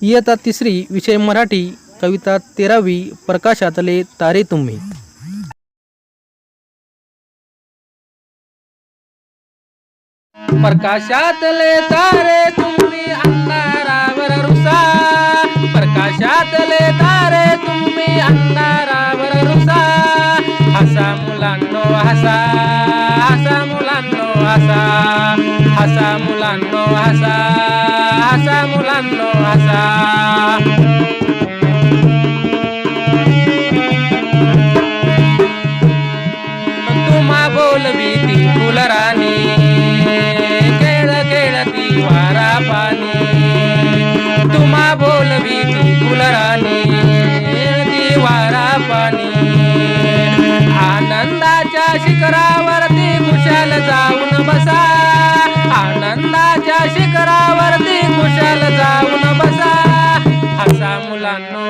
इयत्ता 3री विषय मराठी कविता 13वी प्रकाशातले तारे तुम्ही. प्रकाशातले तारे तुम्ही अंधारावर रुसा, प्रकाशातले तारे तुम्ही अंधारावर रुसा. हसा मुलांनो हसा, हसा मुलांनो हसा, हसा मुलांनो हसा, हसा मुलांनो हसा. तुम्हा बोलवी ती फुलराणी, खेळ खेळती वारा पाणी. तुम्हा बोलवी ती फुलराणी, ती वारा पाणी. आनंदाच्या शिखरावरती खुशाल जाऊन बसा, आनंदाच्या शिखरावरती खुशाल जाऊन बसा. हसा मुलांनो